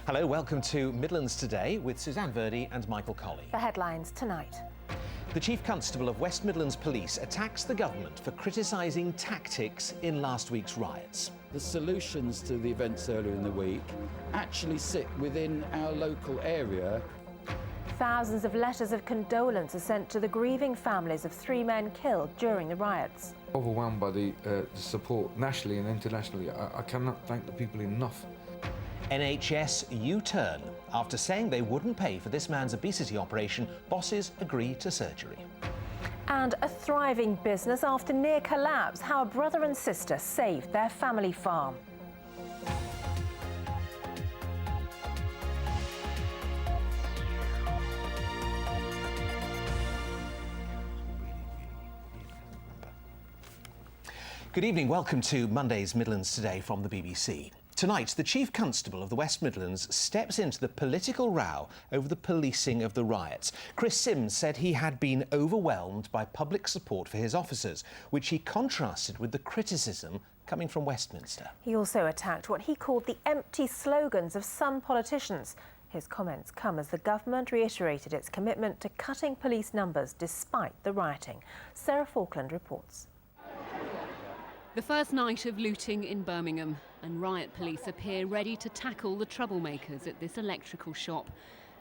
Hello, welcome to Midlands Today with Suzanne Verdi and Michael Colley. The headlines tonight. The Chief Constable of West Midlands Police attacks the government for criticising tactics in last week's riots. The solutions to the events earlier in the week actually sit within our local area. Thousands of letters of condolence are sent to the grieving families of 3 men killed during the riots. Overwhelmed by the support nationally and internationally. I cannot thank the people enough. NHS U-turn. After saying they wouldn't pay for this man's obesity operation, bosses agree to surgery. And a thriving business after near collapse. How a brother and sister saved their family farm. Good evening, welcome to Monday's Midlands Today from the BBC. Tonight, the Chief Constable of the West Midlands steps into the political row over the policing of the riots. Chris Sims said he had been overwhelmed by public support for his officers, which he contrasted with the criticism coming from Westminster. He also attacked what he called the empty slogans of some politicians. His comments come as the government reiterated its commitment to cutting police numbers despite the rioting. Sarah Falkland reports. The first night of looting in Birmingham, and riot police appear ready to tackle the troublemakers at this electrical shop.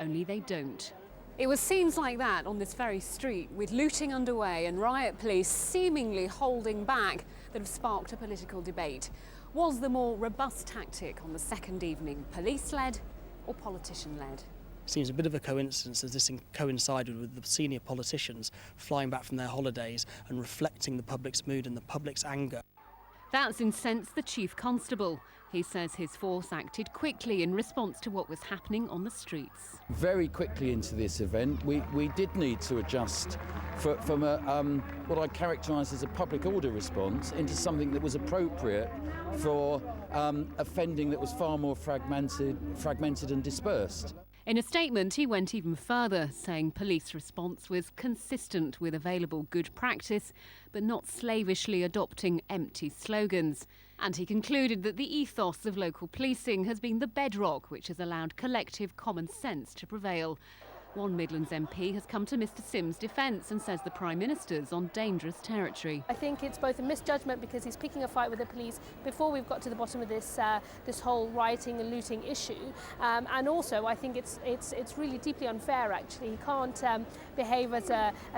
Only they don't. It was scenes like that on this very street, with looting underway and riot police seemingly holding back, that have sparked a political debate. Was the more robust tactic on the second evening police-led or politician-led? Seems a bit of a coincidence as this coincided with the senior politicians flying back from their holidays and reflecting the public's mood and the public's anger. That's incensed the Chief Constable. He says his force acted quickly in response to what was happening on the streets. Very quickly into this event, we did need to adjust from what I characterise as a public order response into something that was appropriate for offending that was far more fragmented and dispersed. In a statement, he went even further, saying police response was consistent with available good practice, but not slavishly adopting empty slogans. And he concluded that the ethos of local policing has been the bedrock which has allowed collective common sense to prevail. One Midlands MP has come to Mr Sims' defence and says the Prime Minister's on dangerous territory. I think it's both a misjudgment because he's picking a fight with the police before we've got to the bottom of this whole rioting and looting issue, and also I think it's really deeply unfair. Actually, he can't behave as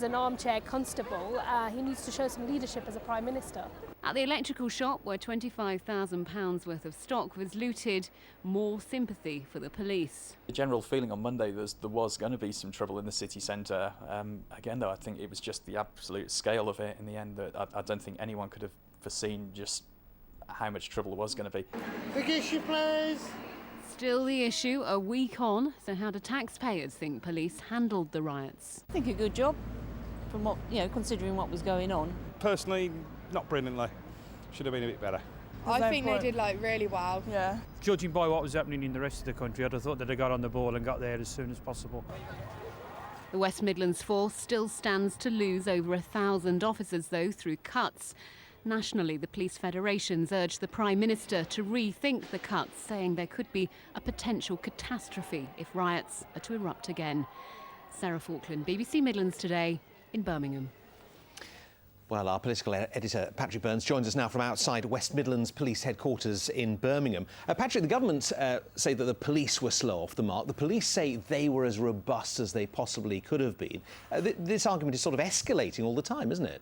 an armchair constable. He needs to show some leadership as a Prime Minister. At the electrical shop, where £25,000 worth of stock was looted, more sympathy for the police. The general feeling on Monday there was going to be some trouble in the city centre. Again, though, I think it was just the absolute scale of it in the end that I don't think anyone could have foreseen just how much trouble there was going to be. Big issue, please. Still the issue a week on, so how do taxpayers think police handled the riots? I think a good job, from what, considering what was going on. Personally, not brilliantly. Should have been a bit better. I think they did really well. Yeah. Judging by what was happening in the rest of the country, I'd have thought they'd have got on the ball and got there as soon as possible. The West Midlands force still stands to lose over 1,000 officers, though, through cuts. Nationally, the police federations urged the Prime Minister to rethink the cuts, saying there could be a potential catastrophe if riots are to erupt again. Sarah Falkland, BBC Midlands Today in Birmingham. Well, our political editor, Patrick Burns, joins us now from outside West Midlands Police Headquarters in Birmingham. Patrick, the government say that the police were slow off the mark. The police say they were as robust as they possibly could have been. This argument is sort of escalating all the time, isn't it?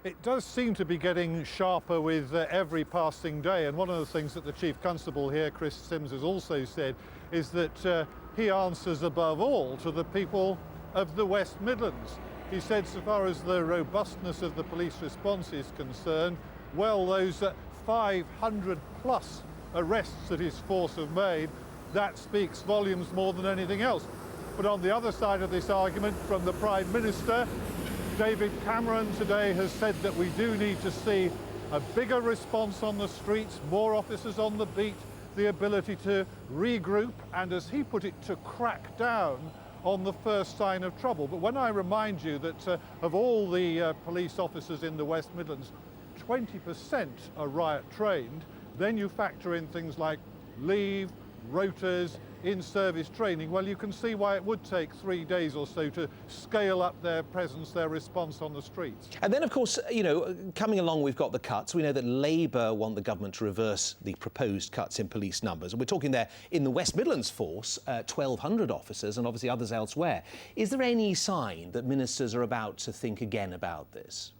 It does seem to be getting sharper with every passing day, and one of the things that the Chief Constable here, Chris Sims, has also said is that he answers above all to the people of the West Midlands. He said, so far as the robustness of the police response is concerned, well, those 500 plus arrests that his force have made, that speaks volumes more than anything else. But on the other side of this argument, from the Prime Minister, David Cameron today has said that we do need to see a bigger response on the streets, more officers on the beat, the ability to regroup, and as he put it, to crack down on the first sign of trouble. But when I remind you that of all the police officers in the West Midlands, 20% are riot trained, then you factor in things like leave, rotas, in-service training, well, you can see why it would take 3 days or so to scale up their presence, their response on the streets. And then, of course, you know, coming along, we've got the cuts. We know that Labour want the government to reverse the proposed cuts in police numbers. And we're talking there in the West Midlands force, 1,200 officers and obviously others elsewhere. Is there any sign that ministers are about to think again about this?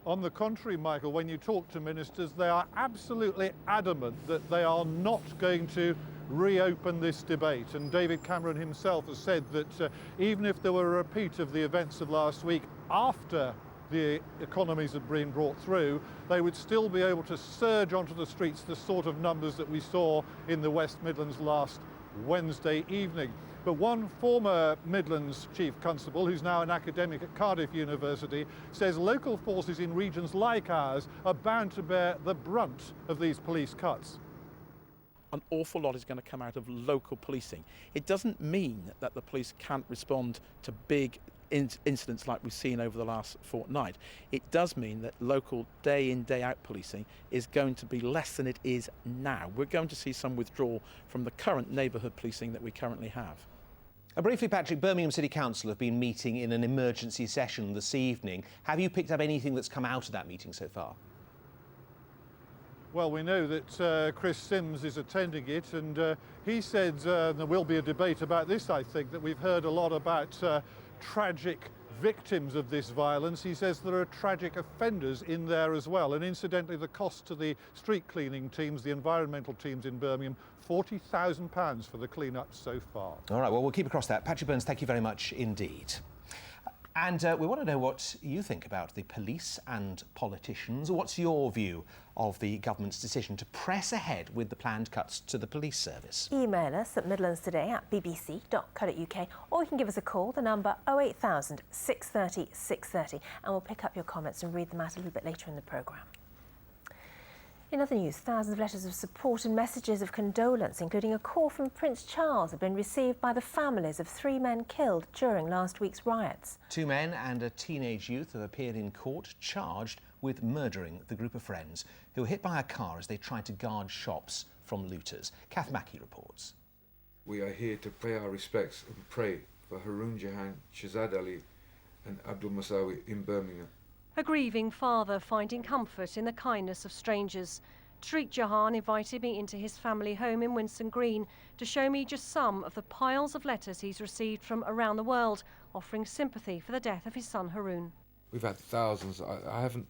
On the contrary, Michael, when you talk to ministers, they are absolutely adamant that they are not going to reopen this debate. And David Cameron himself has said that even if there were a repeat of the events of last week after the economies had been brought through, they would still be able to surge onto the streets the sort of numbers that we saw in the West Midlands last Wednesday evening. But one former Midlands Chief Constable, who's now an academic at Cardiff University, says local forces in regions like ours are bound to bear the brunt of these police cuts. An awful lot is going to come out of local policing. It doesn't mean that the police can't respond to big incidents like we've seen over the last fortnight. It does mean that local day in, day out policing is going to be less than it is now. We're going to see some withdrawal from the current neighbourhood policing that we currently have. Briefly, Patrick, Birmingham City Council have been meeting in an emergency session this evening. Have you picked up anything that's come out of that meeting so far? Well, we know that Chris Sims is attending it, and he said there will be a debate about this, I think, that we've heard a lot about tragic victims of this violence. He says there are tragic offenders in there as well. And incidentally, the cost to the street cleaning teams, the environmental teams in Birmingham, £40,000 for the clean-up so far. All right, well, we'll keep across that. Patrick Burns, thank you very much indeed. And we want to know what you think about the police and politicians. What's your view of the government's decision to press ahead with the planned cuts to the police service? Email us at midlandstoday@bbc.co.uk, or you can give us a call, the number 08000 630 630, and we'll pick up your comments and read them out a little bit later in the programme. In other news, thousands of letters of support and messages of condolence, including a call from Prince Charles, have been received by the families of 3 men killed during last week's riots. 2 men and a teenage youth have appeared in court charged with murdering the group of friends who were hit by a car as they tried to guard shops from looters. Kath Mackey reports. We are here to pay our respects and pray for Haroon Jahan, Shazad Ali and Abdul Masawi in Birmingham. A grieving father finding comfort in the kindness of strangers. Tariq Jahan invited me into his family home in Winston Green to show me just some of the piles of letters he's received from around the world, offering sympathy for the death of his son Haroon. We've had thousands. I've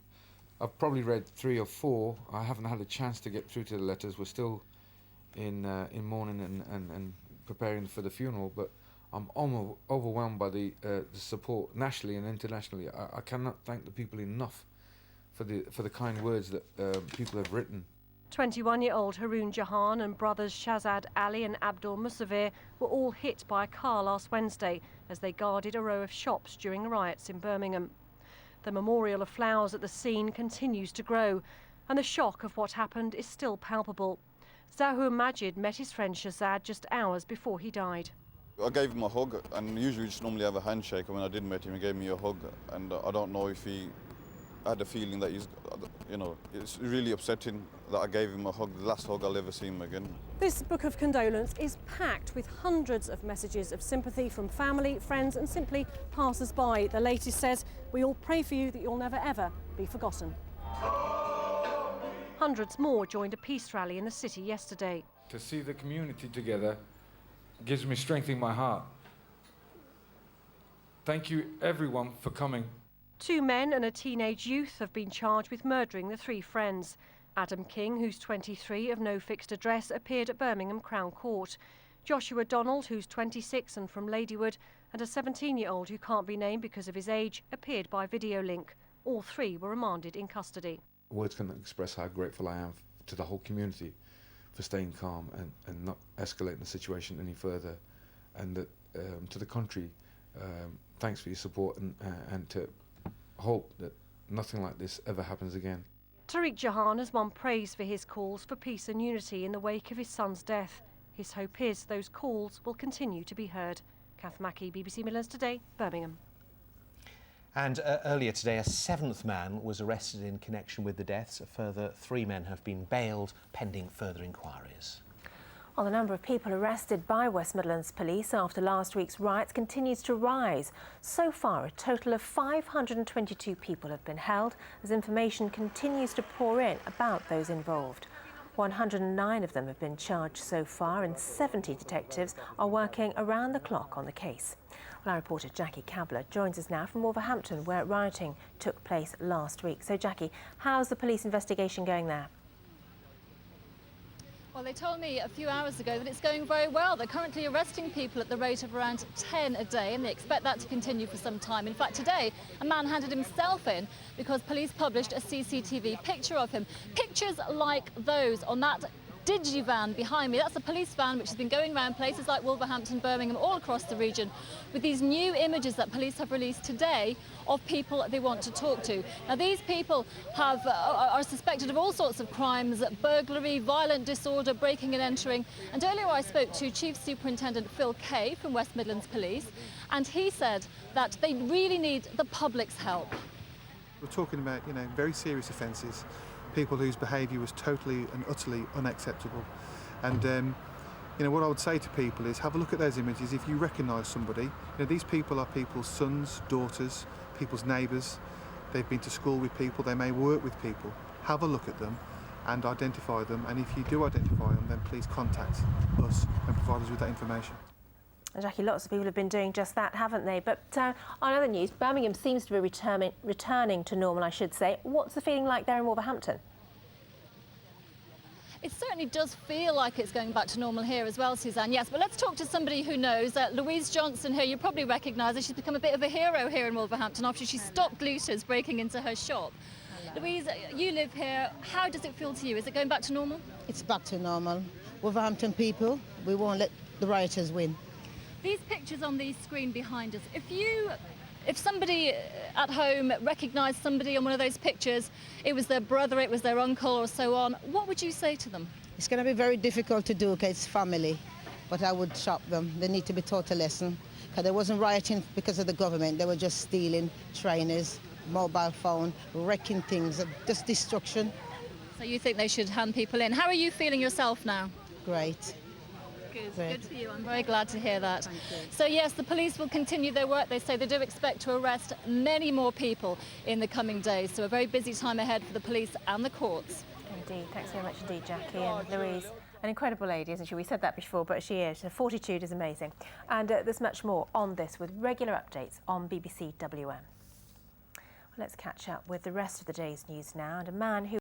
probably read 3 or 4. I haven't had a chance to get through to the letters. We're still in mourning and preparing for the funeral, but I'm overwhelmed by the support nationally and internationally. I cannot thank the people enough for the kind words that people have written. 21-year-old Haroon Jahan and brothers Shazad Ali and Abdul Musavir were all hit by a car last Wednesday as they guarded a row of shops during the riots in Birmingham. The memorial of flowers at the scene continues to grow, and the shock of what happened is still palpable. Zahur Majid met his friend Shazad just hours before he died. I gave him a hug, and usually we just normally have a handshake, and when I did meet him, he gave me a hug, and I don't know if he had a feeling that he's, you know, it's really upsetting that I gave him a hug, the last hug I'll ever see him again. This book of condolence is packed with hundreds of messages of sympathy from family, friends and simply passers-by. The latest says, "We all pray for you that you'll never ever be forgotten." Hundreds more joined a peace rally in the city yesterday. To see the community together gives me strength in my heart. Thank you everyone for coming. 2 men and a teenage youth have been charged with murdering the 3 friends. Adam King, who's 23, of no fixed address, appeared at Birmingham Crown Court. Joshua Donald, who's 26 and from Ladywood, and a 17-year-old who can't be named because of his age, appeared by video link. All 3 were remanded in custody. Words can express how grateful I am to the whole community for staying calm and not escalating the situation any further. And that, to the country, thanks for your support and to hope that nothing like this ever happens again. Tariq Jahan has won praise for his calls for peace and unity in the wake of his son's death. His hope is those calls will continue to be heard. Kath Mackey, BBC Midlands Today, Birmingham. And earlier today, a 7th man was arrested in connection with the deaths. A further 3 men have been bailed pending further inquiries. Well, the number of people arrested by West Midlands Police after last week's riots continues to rise. So far, a total of 522 people have been held as information continues to pour in about those involved. 109 of them have been charged so far and 70 detectives are working around the clock on the case. Well, our reporter Jackie Cabler joins us now from Wolverhampton, where rioting took place last week. So, Jackie, how's the police investigation going there? Well, they told me a few hours ago that it's going very well. They're currently arresting people at the rate of around 10 a day, and they expect that to continue for some time. In fact, today, a man handed himself in because police published a CCTV picture of him. Pictures like those on that digivan behind me. That's a police van which has been going around places like Wolverhampton, Birmingham, all across the region, with these new images that police have released today of people they want to talk to. Now, these people are suspected of all sorts of crimes: burglary, violent disorder, breaking and entering. And earlier I spoke to Chief Superintendent Phil Kay from West Midlands Police, and he said that they really need the public's help. We're talking about, very serious offences, people whose behaviour was totally and utterly unacceptable. And what I would say to people is have a look at those images. If you recognise somebody, these people are people's sons, daughters, people's neighbours. They've been to school with people, they may work with people. Have a look at them and identify them, and if you do identify them, then please contact us and provide us with that information. And Jackie, lots of people have been doing just that, haven't they? But on other news, Birmingham seems to be returning to normal, I should say. What's the feeling like there in Wolverhampton? It certainly does feel like it's going back to normal here as well, Suzanne. Yes, but let's talk to somebody who knows. Louise Johnson here, you probably recognise her. She's become a bit of a hero here in Wolverhampton after she stopped looters breaking into her shop. Hello. Louise, you live here. How does it feel to you? Is it going back to normal? It's back to normal. Wolverhampton people, we won't let the rioters win. These pictures on the screen behind us, if somebody at home recognised somebody on one of those pictures, it was their brother, it was their uncle or so on, what would you say to them? It's going to be very difficult to do because it's family, but I would shock them. They need to be taught a lesson, because they wasn't rioting because of the government. They were just stealing trainers, mobile phone, wrecking things, just destruction. So you think they should hand people in. How are you feeling yourself now? Great. Good for you. I'm very glad to hear that. So yes, the police will continue their work. They say they do expect to arrest many more people in the coming days. So a very busy time ahead for the police and the courts. Indeed. Thanks very much indeed, Jackie. And Louise, an incredible lady, isn't she? We said that before, but she is. Her fortitude is amazing. And there's much more on this with regular updates on BBC1 West Midlands. Let's catch up with the rest of the day's news now. And a man who